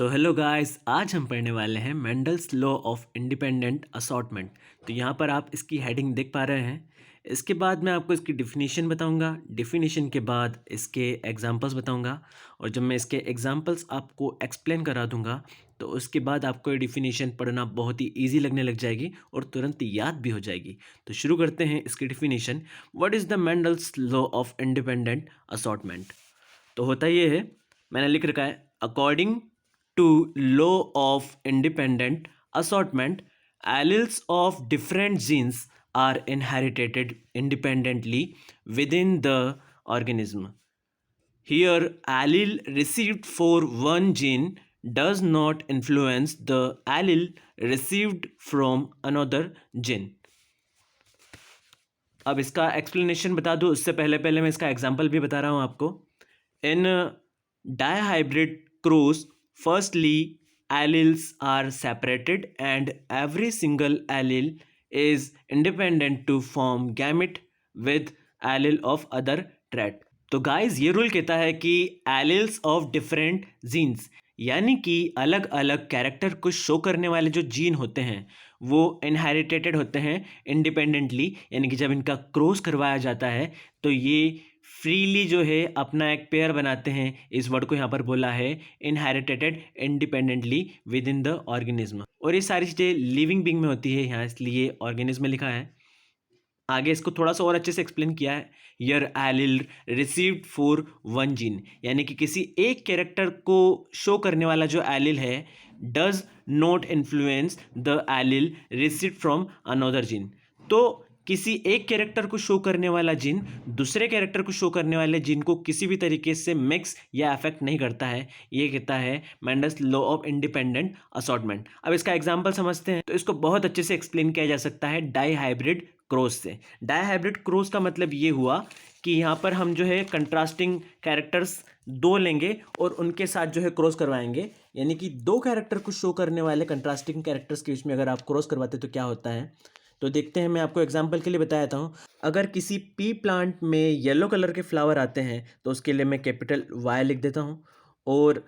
Hello guys, आज हम पढ़ने वाले हैं Mendel's law of independent assortment. तो यहाँ पर आप इसकी हेडिंग देख पा रहे हैं। इसके बाद मैं आपको इसकी डिफिनीशन बताऊंगा। डिफिनीशन के बाद इसके एग्जांपल्स बताऊंगा, और जब मैं इसके एग्जांपल्स आपको एक्सप्लेन करा दूंगा तो उसके बाद आपको ये डिफिनीशन पढ़ना बहुत ही ईजी लगने लग जाएगी और तुरंत याद भी हो जाएगी। तो शुरू करते हैं इसकी definition. What is the Mendel's law of independent assortment? तो होता ये है, मैंने लिख रखा है, according to law of independent assortment, alleles of different genes are inherited independently within the organism. Here, allele received for one gene does not influence the allele received from another gene. अब इसका explanation बता दूं उससे पहले पहले मैं इसका example भी बता रहा हूं आपको। In dihybrid cross, firstly, alleles are separated and every single allele is independent to form gamete with allele of other trait. तो गाइस ये रूल कहता है कि alleles of different genes, यानी कि अलग अलग कैरेक्टर को शो करने वाले जो जीन होते हैं वो इनहेरिटेड होते हैं इंडिपेंडेंटली, यानी कि जब इनका क्रॉस करवाया जाता है तो ये फ्रीली जो है अपना एक पेयर बनाते हैं। इस वर्ड को यहाँ पर बोला है inherited independently with in the organism, और ये सारी चीज़ें लिविंग बीइंग में होती है, यहाँ इसलिए ऑर्गेनिज्म में लिखा है। आगे इसको थोड़ा सा और अच्छे से एक्सप्लेन किया है। Your allele received for one gene, यानी कि किसी एक कैरेक्टर को शो करने वाला जो एलिल है does not influence the allele received from another gene. तो किसी एक कैरेक्टर को शो करने वाला जीन दूसरे कैरेक्टर को शो करने वाले जीन को किसी भी तरीके से मिक्स या अफेक्ट नहीं करता है। ये कहता है Mendel's law of independent assortment. अब इसका एग्जांपल समझते हैं। तो इसको बहुत अच्छे से एक्सप्लेन किया जा सकता है डाई हाइब्रिड क्रॉस से। डाई हाइब्रिड क्रॉस का मतलब ये हुआ कि यहाँ पर हम जो है कंट्रास्टिंग कैरेक्टर्स दो लेंगे और उनके साथ जो है क्रॉस करवाएंगे, यानी कि दो कैरेक्टर को शो करने वाले कंट्रास्टिंग कैरेक्टर्स के बीच में अगर आप क्रॉस करवाते तो क्या होता है। तो देखते हैं, मैं आपको एग्जांपल के लिए बता देता हूँ। अगर किसी पी प्लांट में येलो कलर के फ्लावर आते हैं तो उसके लिए मैं कैपिटल वाई लिख देता हूँ। और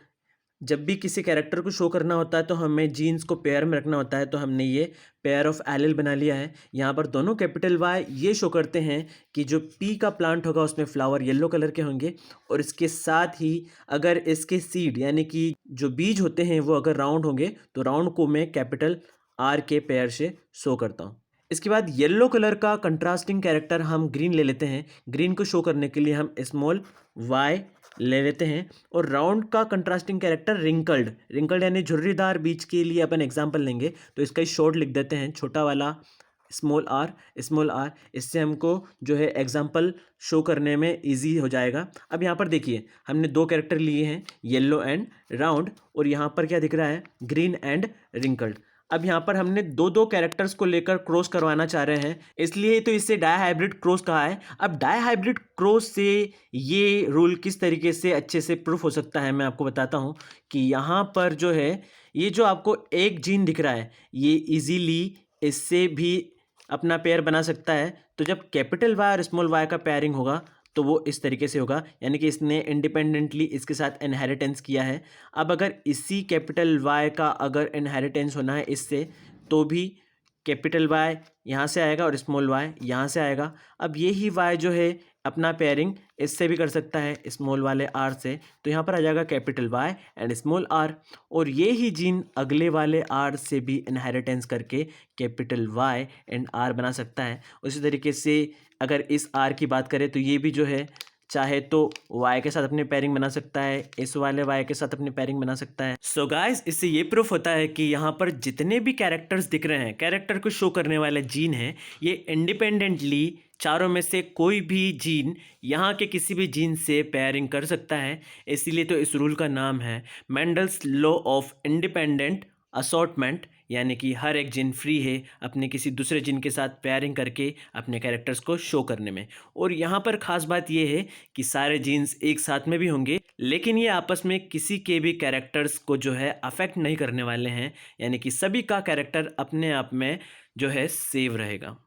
जब भी किसी कैरेक्टर को शो करना होता है तो हमें जीन्स को पेयर में रखना होता है, तो हमने ये पेयर ऑफ एलिल बना लिया है। यहाँ पर दोनों कैपिटल वाई ये शो करते हैं कि जो पी का प्लांट होगा उसमें फ्लावर येलो कलर के होंगे, और इसके साथ ही अगर इसके सीड यानी कि जो बीज होते हैं वो अगर राउंड होंगे तो राउंड को मैं कैपिटल आर के पेयर से शो करता हूँ। इसके बाद येलो कलर का कंट्रास्टिंग कैरेक्टर हम ग्रीन ले लेते हैं। ग्रीन को शो करने के लिए हम स्मॉल वाई ले लेते हैं। और राउंड का कंट्रास्टिंग कैरेक्टर रिंकल्ड, रिंकल्ड यानी झुर्रीदार बीज के लिए अपन एग्जांपल लेंगे तो इसका ही शॉर्ट लिख देते हैं, छोटा वाला स्मॉल आर, स्मॉल आर। इससे हमको जो है एग्जांपल शो करने में इजी हो जाएगा। अब यहाँ पर देखिए हमने दो कैरेक्टर लिए हैं, येलो एंड राउंड, और यहाँ पर क्या दिख रहा है, ग्रीन एंड रिंकल्ड। अब यहाँ पर हमने दो दो कैरेक्टर्स को लेकर क्रॉस करवाना चाह रहे हैं, इसलिए तो इसे डाई हाइब्रिड क्रॉस कहा है। अब डाई हाइब्रिड क्रॉस से ये रूल किस तरीके से अच्छे से प्रूफ हो सकता है मैं आपको बताता हूँ कि यहाँ पर जो है ये जो आपको एक जीन दिख रहा है ये इजीली इससे भी अपना पेयर बना सकता है। तो जब कैपिटल वाई और स्मॉल वाई का पेयरिंग होगा तो वो इस तरीके से होगा, यानी कि इसने इंडिपेंडेंटली इसके साथ इनहेरिटेंस किया है। अब अगर इसी कैपिटल वाई का अगर इनहेरिटेंस होना है इससे, तो भी कैपिटल वाई यहाँ से आएगा और स्मॉल वाई यहाँ से आएगा। अब यही वाई जो है अपना पेयरिंग इससे भी कर सकता है, स्मॉल वाले आर से, तो यहाँ पर आ जाएगा capital Y and small R. और ये ही जीन अगले वाले आर से भी इनहेरिटेंस करके कैपिटल वाई एंड आर बना सकता है। उसी तरीके से अगर इस आर की बात करें तो ये भी जो है चाहे तो y के साथ अपनी पेयरिंग बना सकता है, इस वाले y के साथ अपनी पेयरिंग बना सकता है। सो गाइस, इससे ये प्रूफ होता है कि यहाँ पर जितने भी कैरेक्टर्स दिख रहे हैं, कैरेक्टर को शो करने वाले जीन हैं, ये इंडिपेंडेंटली चारों में से कोई भी जीन यहाँ के किसी भी जीन से पेयरिंग कर सकता है। इसीलिए तो इस रूल का नाम है Mendel's law of independent assortment, यानी कि हर एक जिन फ्री है अपने किसी दूसरे जिन के साथ पेयरिंग करके अपने कैरेक्टर्स को शो करने में। और यहाँ पर ख़ास बात ये है कि सारे जीन्स एक साथ में भी होंगे, लेकिन ये आपस में किसी के भी कैरेक्टर्स को जो है अफेक्ट नहीं करने वाले हैं, यानी कि सभी का कैरेक्टर अपने आप में जो है सेव रहेगा।